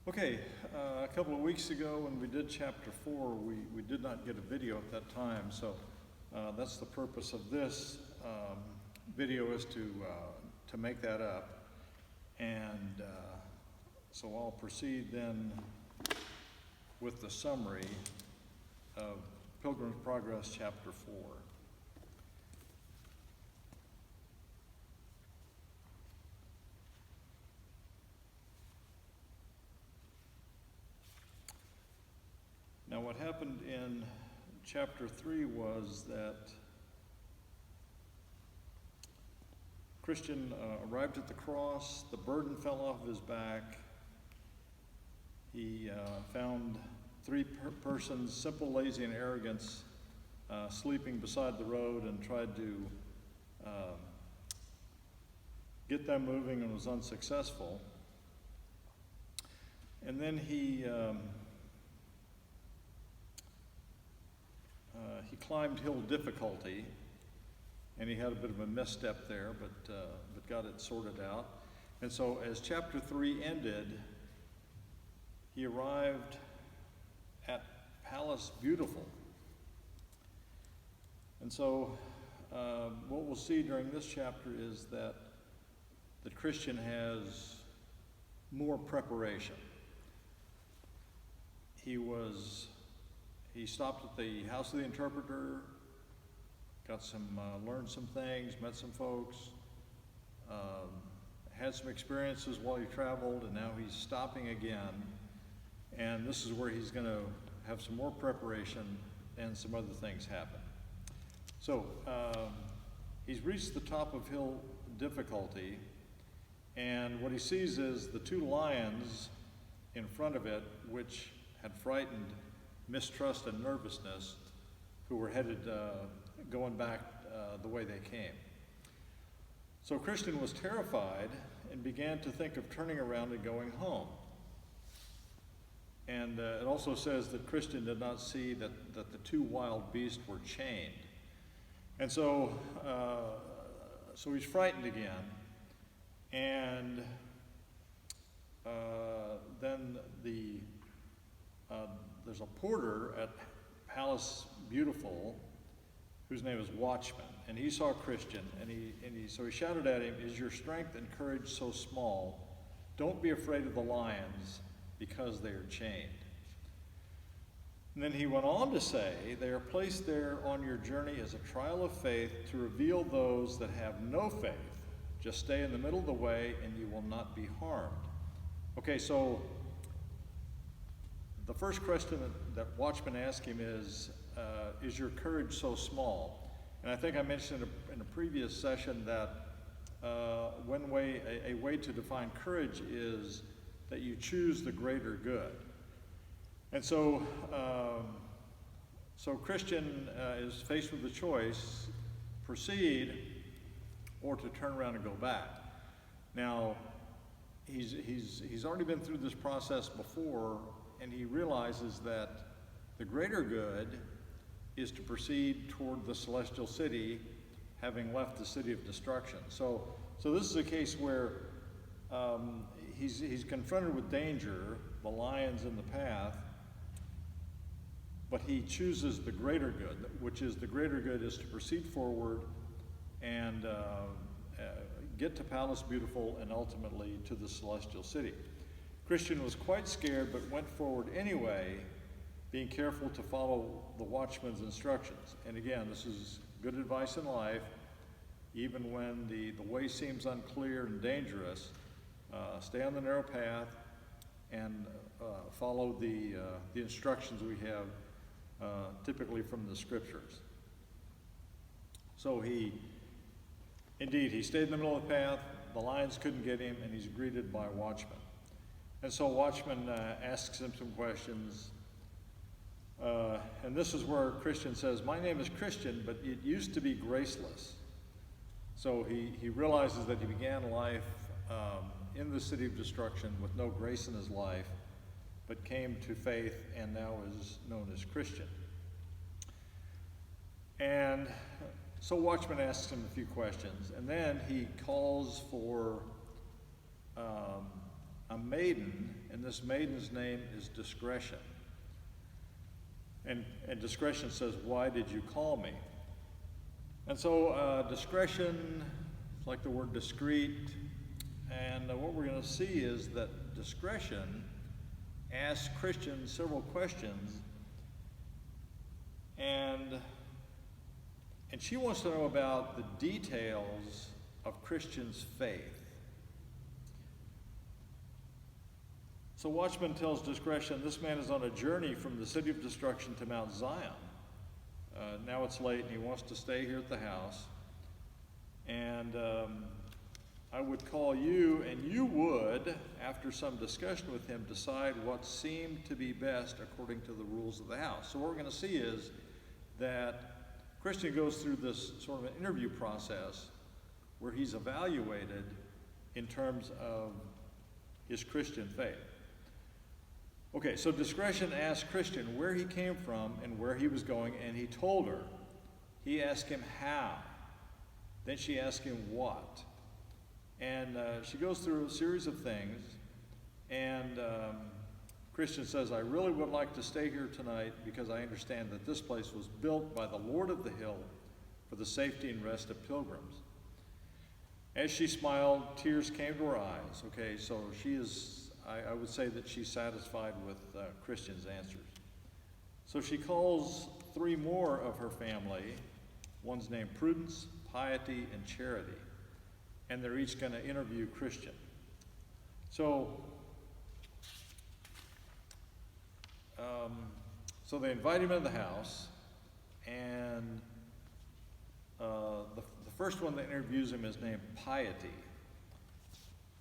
Okay, a couple of weeks ago when we did chapter 4, we did not get a video at that time, so that's the purpose of this video, is to make that up. And so I'll proceed then with the summary of Pilgrim's Progress chapter 4. Now, what happened in chapter 3 was that Christian arrived at the cross, the burden fell off of his back. He found three persons, simple, lazy, and arrogance, sleeping beside the road, and tried to get them moving and was unsuccessful. And then he climbed hill difficulty, and he had a bit of a misstep there, but got it sorted out. And so as chapter 3 ended, he arrived at Palace Beautiful. And so what we'll see during this chapter is that the Christian has more preparation. He stopped at the house of the interpreter, learned some things, met some folks, had some experiences while he traveled, and now he's stopping again. And this is where he's going to have some more preparation and some other things happen. So he's reached the top of hill difficulty, and what he sees is the two lions in front of it, which had frightened mistrust and nervousness, who were headed going back the way they came. So Christian was terrified and began to think of turning around and going home. And it also says that Christian did not see that the two wild beasts were chained. And so he's frightened again. And then there's a porter at Palace Beautiful whose name is Watchman, and he saw Christian, so he shouted at him, "Is your strength and courage so small? Don't be afraid of the lions, because they are chained." And then he went on to say, "They are placed there on your journey as a trial of faith to reveal those that have no faith. Just stay in the middle of the way and you will not be harmed." Okay, so the first question that Watchman asked him is your courage so small? And I think I mentioned in a previous session that a way to define courage is that you choose the greater good. And so Christian is faced with the choice: proceed or to turn around and go back. Now, he's already been through this process before, and he realizes that the greater good is to proceed toward the celestial city, having left the city of destruction. So this is a case where he's confronted with danger, the lions in the path, but he chooses the greater good, which is the greater good is to proceed forward and get to Palace Beautiful and ultimately to the celestial city. Christian was quite scared, but went forward anyway, being careful to follow the watchman's instructions. And again, this is good advice in life. Even when the way seems unclear and dangerous, stay on the narrow path and follow the instructions we have, typically from the scriptures. So he stayed in the middle of the path. The lions couldn't get him, and he's greeted by Watchman. And so Watchman asks him some questions. And this is where Christian says, "My name is Christian, but it used to be graceless." So he realizes that he began life in the city of destruction with no grace in his life, but came to faith and now is known as Christian. And so Watchman asks him a few questions, and then he calls for a maiden, and and this maiden's name is Discretion. And Discretion says, "Why did you call me?" And so discretion, like the word discreet, and what we're going to see is that Discretion asks Christian several questions, and she wants to know about the details of Christian's faith. So Watchman tells Discretion, this man is on a journey from the city of destruction to Mount Zion. Now it's late and he wants to stay here at the house. And I would call you, and you would, after some discussion with him, decide what seemed to be best according to the rules of the house. So what we're going to see is that Christian goes through this sort of an interview process where he's evaluated in terms of his Christian faith. Okay, so Discretion asked Christian where he came from and where he was going, and he told her. He asked him how. Then she asked him what. And she goes through a series of things, and Christian says, I really would like to stay here tonight because I understand that this place was built by the Lord of the hill for the safety and rest of pilgrims. As she smiled, tears came to her eyes. Okay, so she is, I would say that she's satisfied with Christian's answers. So she calls three more of her family. One's named Prudence, Piety, and Charity. And they're each going to interview Christian. So they invite him into the house, and the first one that interviews him is named Piety.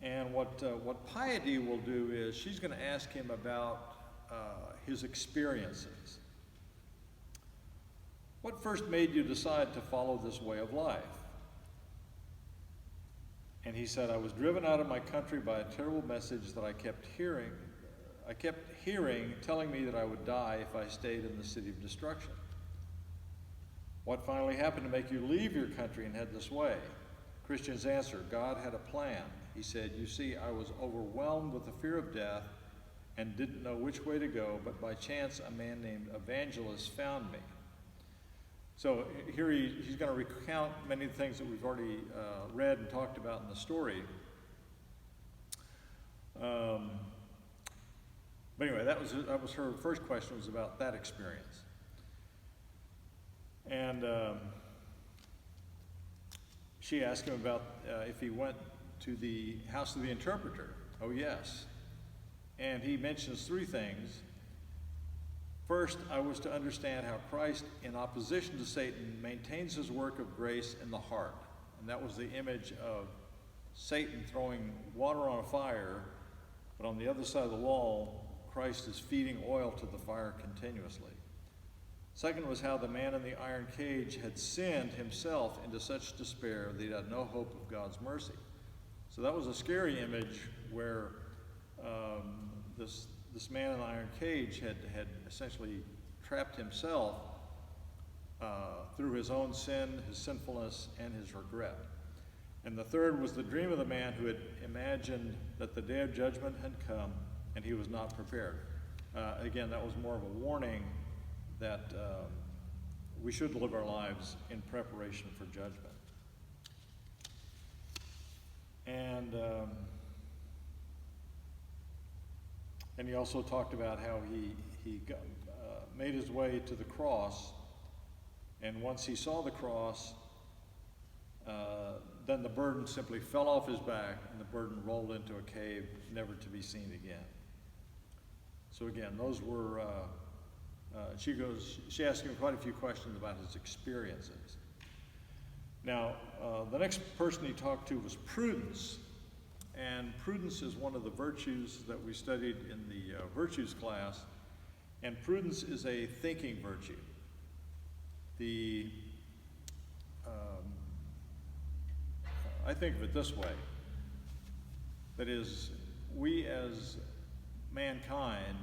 And what Piety will do is she's going to ask him about his experiences. What first made you decide to follow this way of life? And he said, I was driven out of my country by a terrible message that I kept hearing telling me that I would die if I stayed in the city of destruction. What finally happened to make you leave your country and head this way? Christian's answer, God had a plan. He said, you see, I was overwhelmed with the fear of death and didn't know which way to go, but by chance a man named Evangelist found me. So here he's going to recount many things that we've already read and talked about in the story. But anyway, that was her first question, was about that experience. And she asked him about if he went to the house of the interpreter. Oh, yes. And he mentions three things. First, I was to understand how Christ, in opposition to Satan, maintains his work of grace in the heart. And that was the image of Satan throwing water on a fire, but on the other side of the wall, Christ is feeding oil to the fire continuously. Second was how the man in the iron cage had sinned himself into such despair that he had no hope of God's mercy. So that was a scary image where this man in the iron cage had essentially trapped himself through his own sin, his sinfulness, and his regret. And the third was the dream of the man who had imagined that the day of judgment had come and he was not prepared. Again, that was more of a warning that we should live our lives in preparation for judgment. And he also talked about how he made his way to the cross, and once he saw the cross, then the burden simply fell off his back, and the burden rolled into a cave, never to be seen again. So again, those were, she asked him quite a few questions about his experiences. Now, the next person he talked to was Prudence. And prudence is one of the virtues that we studied in the virtues class. And prudence is a thinking virtue. I think of it this way. That is, we as mankind,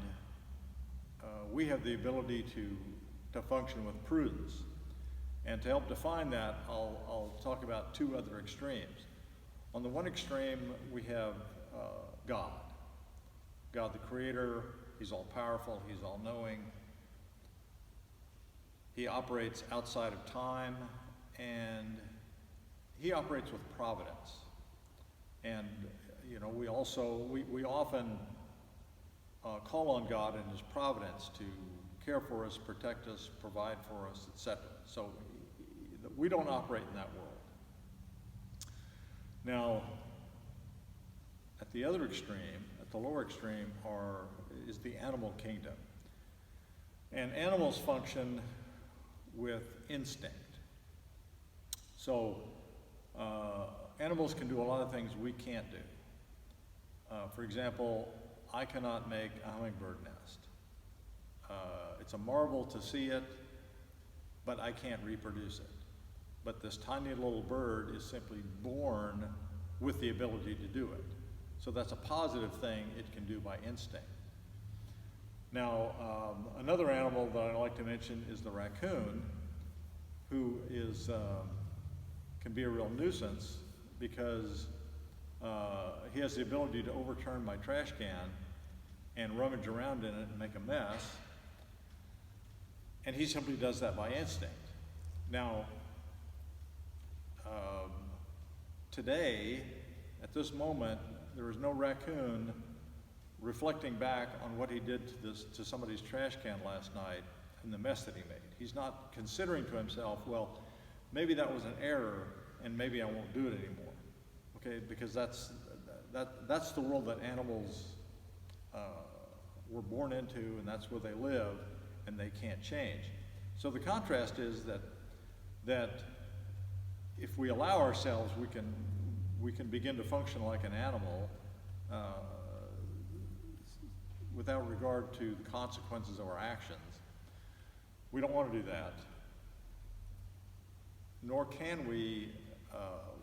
we have the ability to function with prudence. And to help define that, I'll talk about two other extremes. On the one extreme, we have God. God the Creator. He's all powerful, he's all knowing. He operates outside of time, and he operates with providence. And we often call on God in his providence to care for us, protect us, provide for us, etc. So we don't operate in that world. Now, at the other extreme, at the lower extreme, is the animal kingdom. And animals function with instinct. So animals can do a lot of things we can't do. For example, I cannot make a hummingbird nest. It's a marvel to see it, but I can't reproduce it. But this tiny little bird is simply born with the ability to do it. So that's a positive thing it can do by instinct. Now, another animal that I like to mention is the raccoon, who can be a real nuisance because he has the ability to overturn my trash can and rummage around in it and make a mess. And he simply does that by instinct. Now, today, at this moment, there is no raccoon reflecting back on what he did to somebody's trash can last night and the mess that he made. He's not considering to himself, well, maybe that was an error and maybe I won't do it anymore. Okay, because that's the world that animals were born into, and that's where they live, and they can't change. So the contrast is that if we allow ourselves, we can begin to function like an animal without regard to the consequences of our actions. We don't want to do that. Nor can we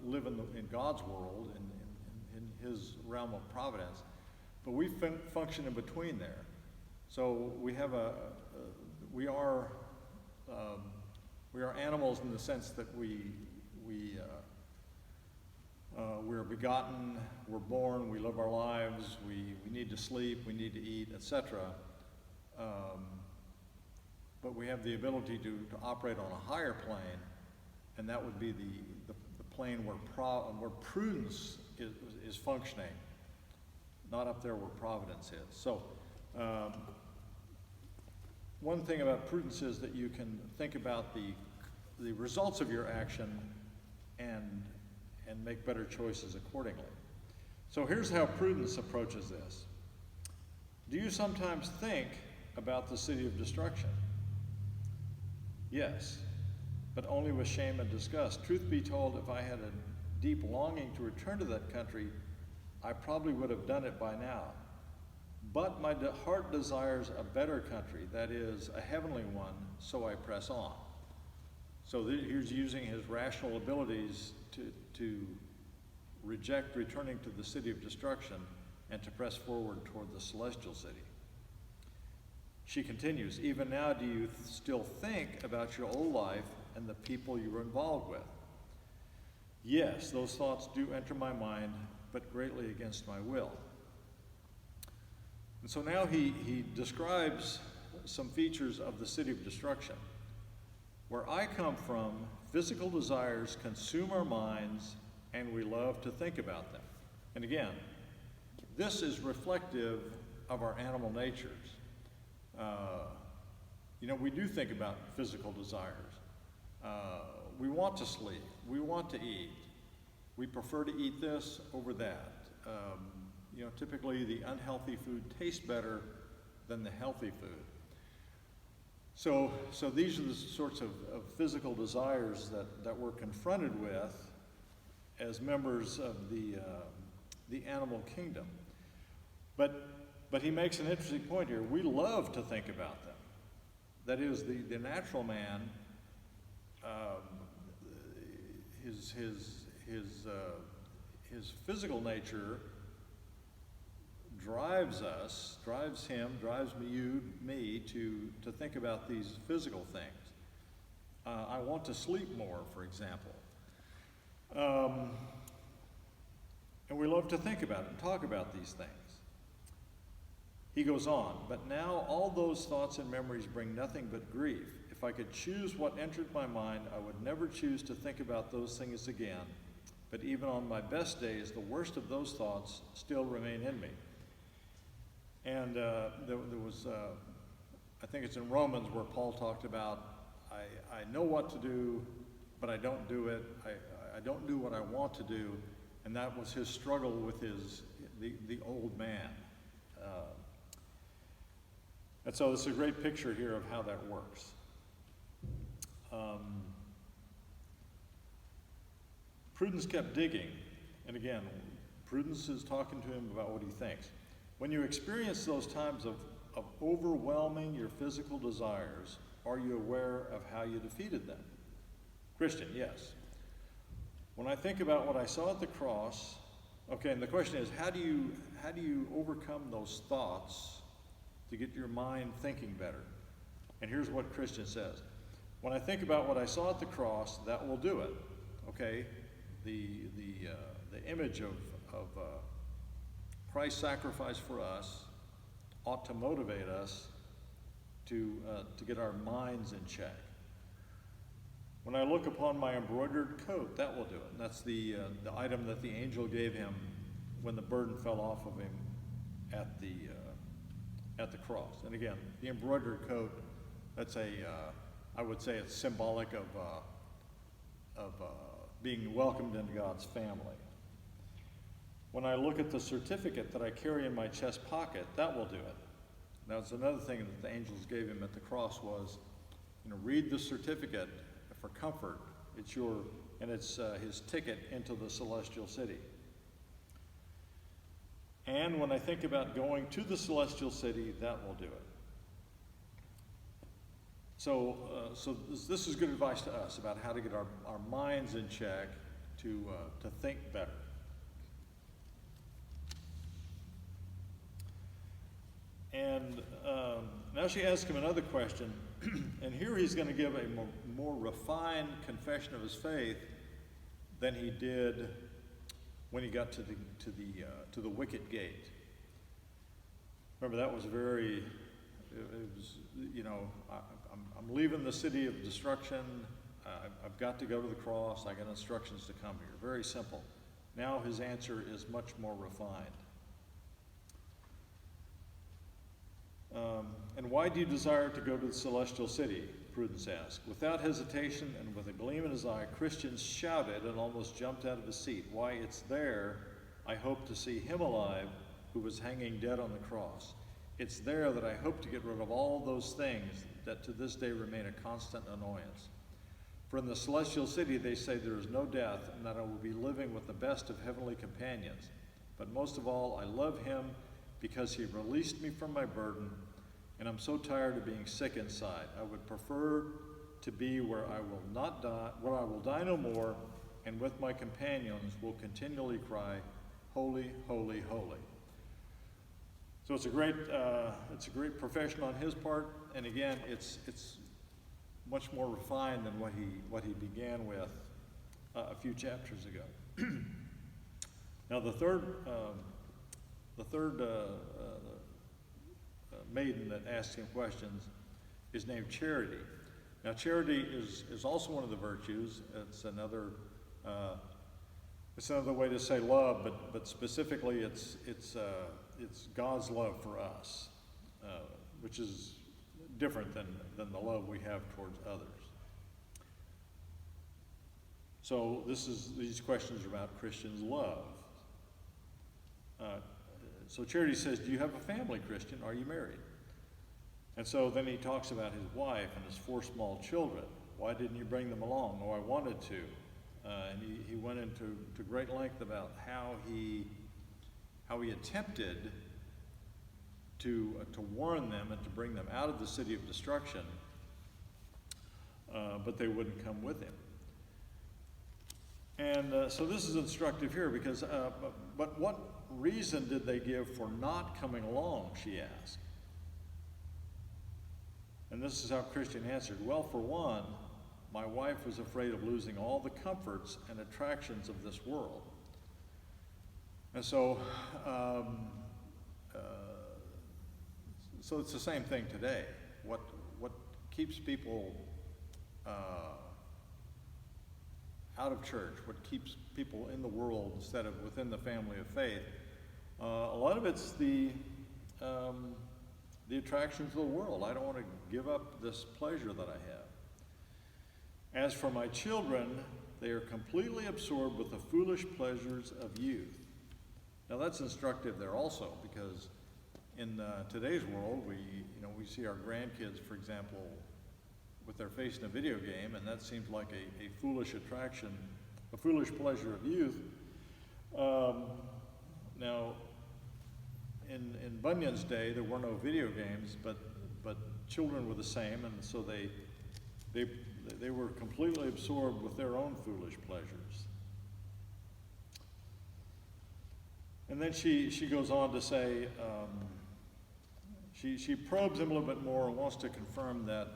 live in God's world, in his realm of providence, but we function in between there. So we are animals in the sense that we're begotten, we're born, we live our lives, we need to sleep, we need to eat, etc. But we have the ability to operate on a higher plane, and that would be the plane where prudence is functioning, not up there where providence is. So one thing about prudence is that you can think about the results of your action and make better choices accordingly. So here's how prudence approaches this. Do you sometimes think about the city of destruction? Yes, but only with shame and disgust. Truth be told, if I had a deep longing to return to that country, I probably would have done it by now. But my heart desires a better country, that is, a heavenly one, so I press on. So he's using his rational abilities to reject returning to the city of destruction and to press forward toward the celestial city. She continues, even now do you still think about your old life and the people you were involved with? Yes, those thoughts do enter my mind, but greatly against my will. And so now he describes some features of the city of destruction. Where I come from, physical desires consume our minds, and we love to think about them. And again, this is reflective of our animal natures. We do think about physical desires. We want to sleep. We want to eat. We prefer to eat this over that. Typically the unhealthy food tastes better than the healthy food. So these are the sorts of physical desires that we're confronted with as members of the animal kingdom. But he makes an interesting point here. We love to think about them. That is, the natural man, his physical nature drives me to think about these physical things. I want to sleep more, for example. And we love to think about it and talk about these things. He goes on, but now all those thoughts and memories bring nothing but grief. If I could choose what entered my mind, I would never choose to think about those things again. But even on my best days, the worst of those thoughts still remain in me. And there was, I think it's in Romans where Paul talked about, I know what to do, but I don't do it. I don't do what I want to do. And that was his struggle with the old man. And so it's a great picture here of how that works. Prudence kept digging, and again, Prudence is talking to him about what he thinks. When you experience those times of overwhelming your physical desires, are you aware of how you defeated them? Christian, yes. When I think about what I saw at the cross, okay, and the question is, how do you overcome those thoughts to get your mind thinking better? And here's what Christian says. When I think about what I saw at the cross, that will do it. Okay, the image of Christ's sacrifice for us ought to motivate us to get our minds in check. When I look upon my embroidered coat, that will do it. And that's the item that the angel gave him when the burden fell off of him at the cross. And again, the embroidered coat, that's I would say it's symbolic of being welcomed into God's family. When I look at the certificate that I carry in my chest pocket, that will do it. Now, it's another thing that the angels gave him at the cross was, read the certificate for comfort. It's his ticket into the celestial city. And when I think about going to the celestial city, that will do it. So this is good advice to us about how to get our minds in check to think better. And now she asks him another question, and here he's going to give a more refined confession of his faith than he did when he got to the wicket gate. Remember, that was I'm leaving the city of destruction. I've got to go to the cross. I got instructions to come here. Very simple. Now his answer is much more refined. And why do you desire to go to the celestial city? Prudence asked. Without hesitation and with a gleam in his eye, Christian shouted and almost jumped out of his seat. Why, it's there I hope to see him alive who was hanging dead on the cross. It's there that I hope to get rid of all those things that to this day remain a constant annoyance. For in the celestial city they say there is no death and that I will be living with the best of heavenly companions. But most of all, I love him because he released me from my burden, and I'm so tired of being sick inside. I would prefer to be where I will not die, where I will die no more, and with my companions will continually cry, holy, holy, holy. So it's a great profession on his part, and again, it's much more refined than what he began with a few chapters ago. Now the third maiden that asked him questions is named Charity. Now Charity is also one of the virtues. It's another way to say love, but specifically it's God's love for us, which is different than the love we have towards others. So these questions are about Christians' love. So Charity says, do you have a family, Christian? Are you married? And so then he talks about his wife and his 4 small children. Why didn't you bring them along? Oh, I wanted to. And he went into great length about how he attempted to warn them and to bring them out of the city of destruction, but they wouldn't come with him. And so this is instructive here because, but what reason did they give for not coming along, she asked. And this is how Christian answered. Well, for one, my wife was afraid of losing all the comforts and attractions of this world. so it's the same thing today. What keeps people out of church, what keeps people in the world instead of within the family of faith, a lot of it's the attractions of the world. I don't want to give up this pleasure that I have. As for my children, they are completely absorbed with the foolish pleasures of youth. Now that's instructive there also, because in today's world, we see our grandkids, for example, with their face in a video game, and that seems like a foolish attraction, a foolish pleasure of youth. Now, in Bunyan's day, there were no video games, but children were the same, and so they were completely absorbed with their own foolish pleasures. And then she goes on to say, she probes him a little bit more and wants to confirm that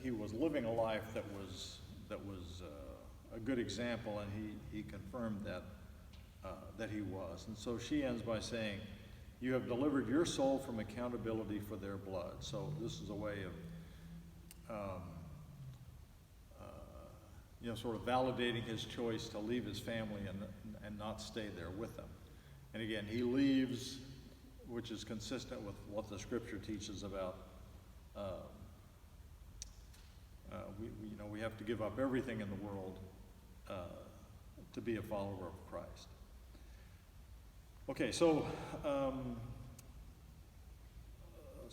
he was living a life that was a good example, and he confirmed that he was. And so she ends by saying, "You have delivered your soul from accountability for their blood." So this is a way of sort of validating his choice to leave his family and not stay there with them. And again, he leaves, which is consistent with what the scripture teaches about we have to give up everything in the world to be a follower of Christ. Okay, so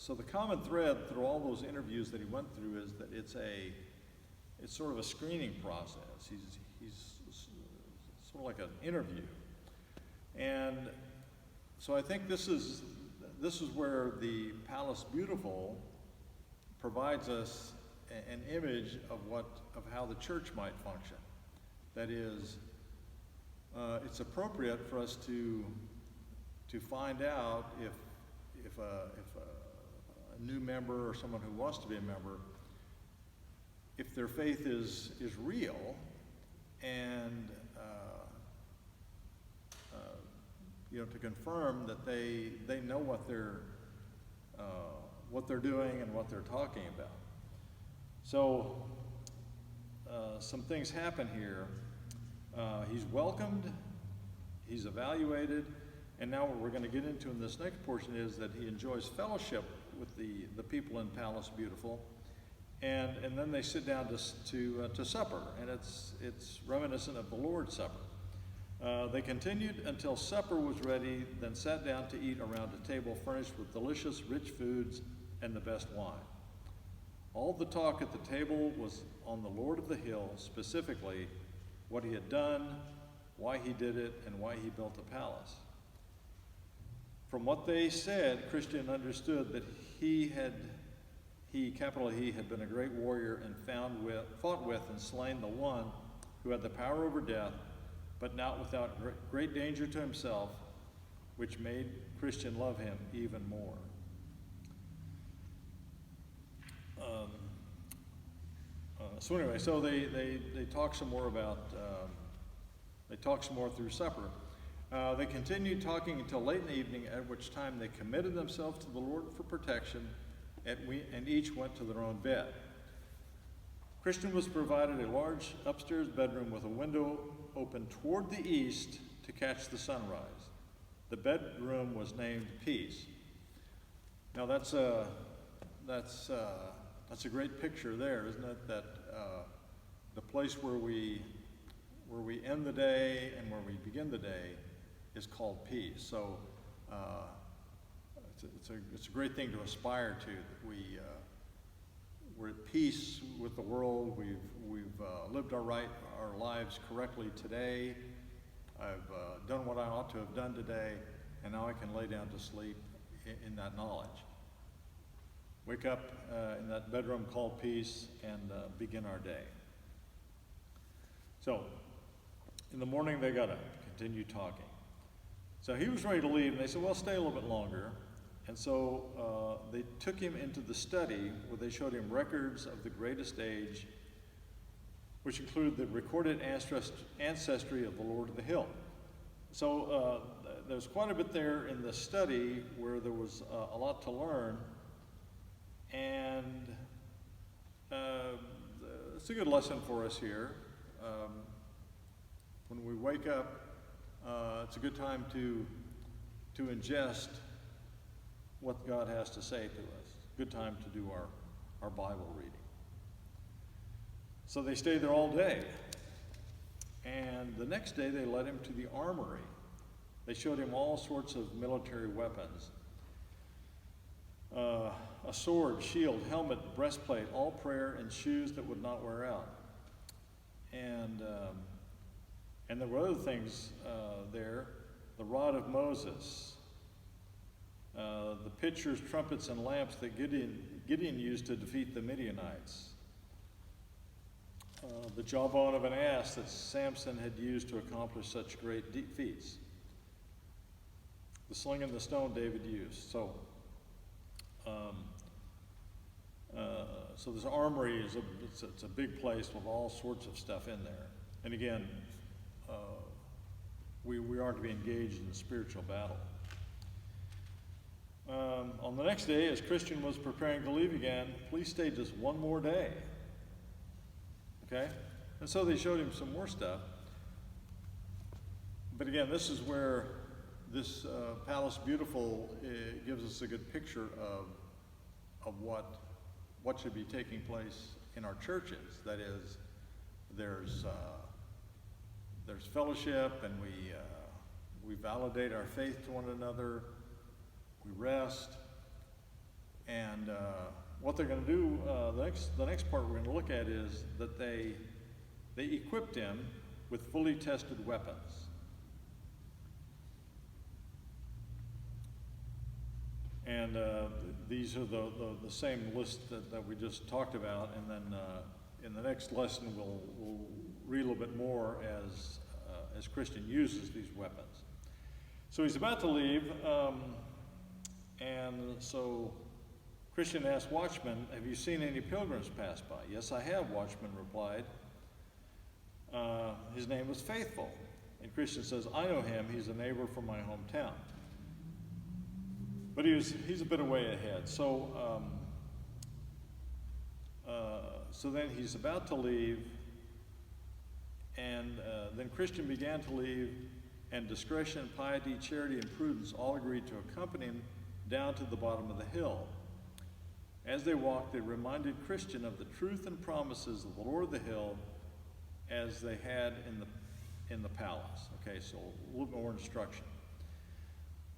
the common thread through all those interviews that he went through is that it's sort of a screening process. He's sort of like an interview, and so I think this is where the Palace Beautiful provides us an image of how the church might function. That is, it's appropriate for us to find out if a new member or someone who wants to be a member, if their faith is real, and to confirm that they know what they're doing and what they're talking about. So some things happen here. He's welcomed, he's evaluated, and now what we're going to get into in this next portion is that he enjoys fellowship with the people in Palace Beautiful, and then they sit down to supper, and it's reminiscent of the Lord's Supper. They continued until supper was ready, then sat down to eat around a table furnished with delicious, rich foods and the best wine. All the talk at the table was on the Lord of the Hill, specifically what he had done, why he did it, and why he built the palace. From what they said, Christian understood that he, capital He, had been a great warrior and fought with and slain the one who had the power over death, but not without great danger to himself, which made Christian love him even more. So anyway, so they talk some more about, they talk some more through supper. They continued talking until late in the evening, at which time they committed themselves to the Lord for protection, and each went to their own bed. Christian was provided a large upstairs bedroom with a window open toward the east to catch the sunrise. The bedroom was named Peace. Now that's a great picture there, isn't it? That the place where we end the day and where we begin the day is called peace. So it's a great thing to aspire to. That we're at peace with the world. We've lived our lives correctly today. I've done what I ought to have done today, and now I can lay down to sleep in that knowledge. Wake up in that bedroom called peace and begin our day. So, in the morning they got up, continued talking. So he was ready to leave, and they said, well, stay a little bit longer. And so they took him into the study where they showed him records of the greatest age, which include the recorded ancestry of the Lord of the Hill. So there's quite a bit there in the study where there was a lot to learn And it's a good lesson for us here. When we wake up, it's a good time to ingest what God has to say to us. Good time to do our Bible reading. So they stayed there all day. And the next day they led him to the armory. They showed him all sorts of military weapons. A sword, shield, helmet, breastplate, all prayer, and shoes that would not wear out. And there were other things there. The rod of Moses, the pitchers, trumpets, and lamps that Gideon used to defeat the Midianites. The jawbone of an ass that Samson had used to accomplish such great feats. The sling and the stone David used. So this armory it's a big place with all sorts of stuff in there. And again, we are to be engaged in a spiritual battle. On the next day, as Christian was preparing to leave again, police stayed just one more day. Okay? And so they showed him some more stuff. But again, this is where this Palace Beautiful gives us a good picture of what should be taking place in our churches. That is, there's fellowship, and we validate our faith to one another. We rest, and what they're going to do, the next part we're going to look at is that they equipped him with fully tested weapons. And these are the same list that we just talked about, and then in the next lesson we'll read a little bit more as Christian uses these weapons. So he's about to leave, and so Christian asked Watchman, "Have you seen any pilgrims pass by?" "Yes, I have," Watchman replied. His name was Faithful. And Christian says, "I know him. He's a neighbor from my hometown." But he's a bit away ahead. So then he's about to leave, and then Christian began to leave, and discretion, piety, charity, and prudence all agreed to accompany him down to the bottom of the hill. As they walked, they reminded Christian of the truth and promises of the Lord of the hill as they had in the palace. Okay, so a little more instruction.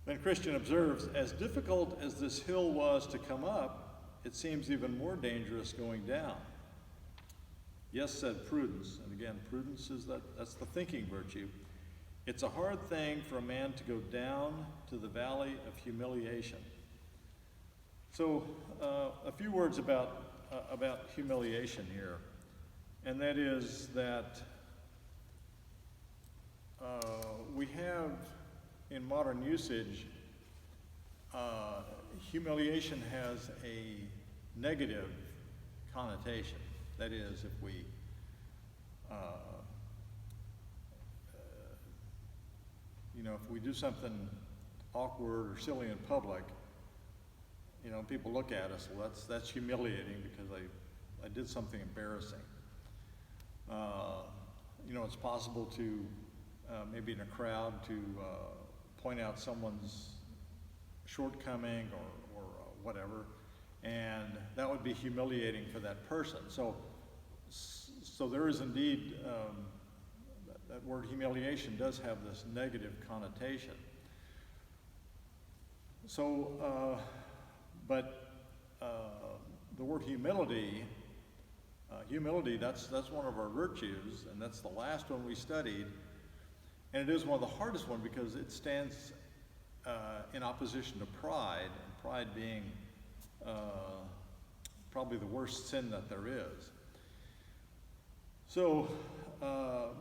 Then Christian observes, as difficult as this hill was to come up, it seems even more dangerous going down. "Yes," said Prudence, and again, prudence is that's the thinking virtue. "It's a hard thing for a man to go down to the valley of humiliation." So a few words about humiliation here, and that is that we have in modern usage, humiliation has a negative connotation. That is, if we if we do something awkward or silly in public, people look at us, well, that's humiliating because I did something embarrassing. It's possible to maybe in a crowd to point out someone's shortcoming or whatever, and that would be humiliating for that person. So there is indeed, that word humiliation does have this negative connotation. So, but the word humility, that's one of our virtues, and that's the last one we studied. And it is one of the hardest ones because it stands in opposition to pride, and pride being probably the worst sin that there is. So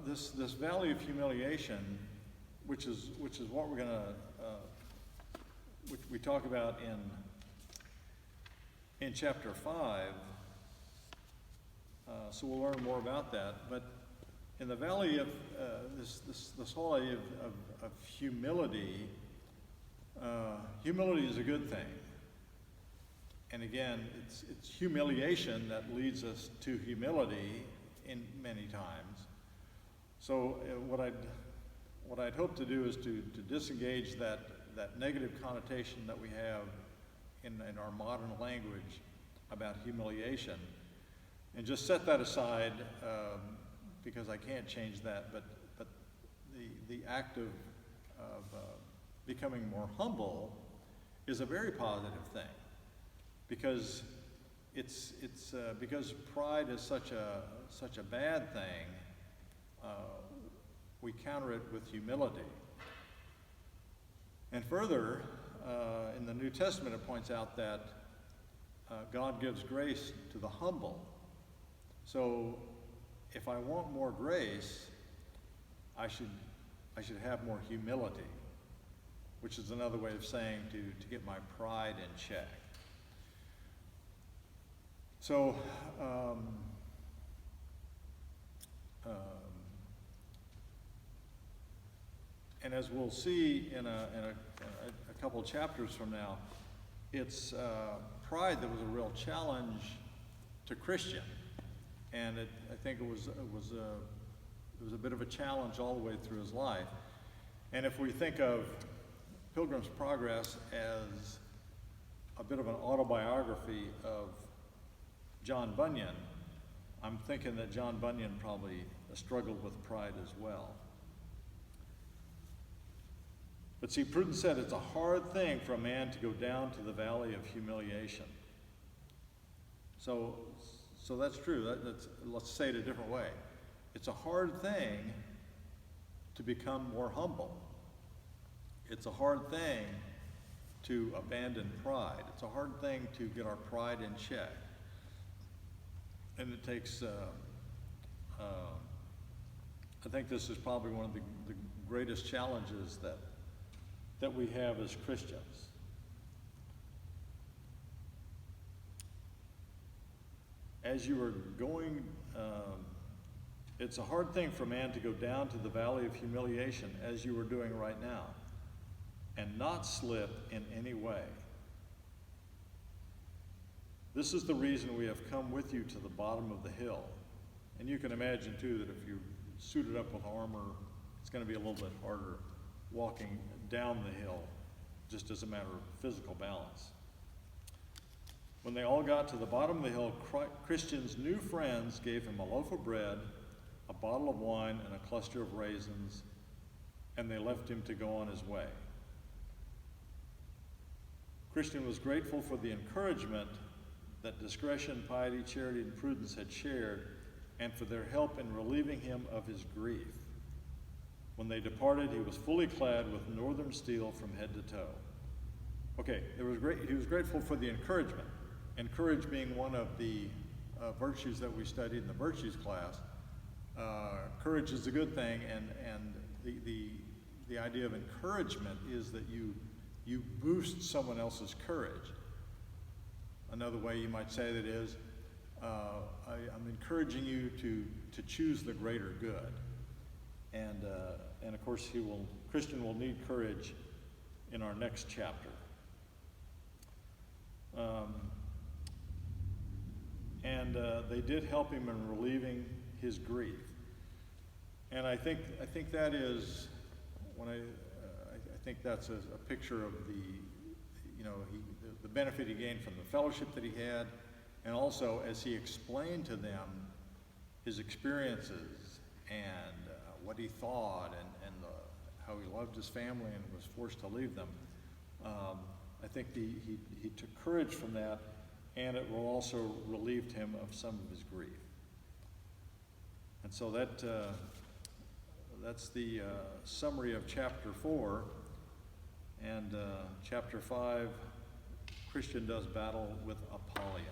this valley of humiliation, which is what we're going to, which we talk about in chapter 5. So we'll learn more about that. But in the valley of this whole idea of humility, humility is a good thing. And again, it's humiliation that leads us to humility in many times. So what I'd hope to do is to disengage that negative connotation that we have in our modern language about humiliation, and just set that aside, because I can't change that. But the act of becoming more humble is a very positive thing, because because pride is such a bad thing. We counter it with humility. And further, in the New Testament, it points out that God gives grace to the humble. So if I want more grace, I should have more humility, which is another way of saying to get my pride in check. So, and as we'll see in a couple chapters from now, it's pride that was a real challenge to Christian, and I think it was a bit of a challenge all the way through his life. And if we think of Pilgrim's Progress as a bit of an autobiography of John Bunyan, I'm thinking that John Bunyan probably struggled with pride as well. But see, Prudence said it's a hard thing for a man to go down to the valley of humiliation. So that's true. Let's say it a different way. It's a hard thing to become more humble. It's a hard thing to abandon pride. It's a hard thing to get our pride in check. And it takes, I think this is probably one of the greatest challenges that we have as Christians. As you are going, it's a hard thing for man to go down to the valley of humiliation as you are doing right now and not slip in any way. This is the reason we have come with you to the bottom of the hill. And you can imagine too that if you're suited up with armor, it's going to be a little bit harder walking down the hill, just as a matter of physical balance. When they all got to the bottom of the hill, Christian's new friends gave him a loaf of bread, a bottle of wine, and a cluster of raisins, and they left him to go on his way. Christian was grateful for the encouragement that discretion, piety, charity, and prudence had shared, and for their help in relieving him of his grief. When they departed, he was fully clad with northern steel from head to toe. Okay, he was grateful for the encouragement. And courage being one of the virtues that we studied in the virtues class. Courage is a good thing, and the idea of encouragement is that you boost someone else's courage. Another way you might say that is, I'm encouraging you to choose the greater good. And of course, Christian will need courage in our next chapter. They did help him in relieving his grief. And I think that is I think that's a picture of the benefit he gained from the fellowship that he had, and also as he explained to them his experiences and what he thought and how he loved his family and was forced to leave them. I think he took courage from that, and it will also relieved him of some of his grief. And so that's the summary of chapter 4. And chapter 5, Christian does battle with Apollyon.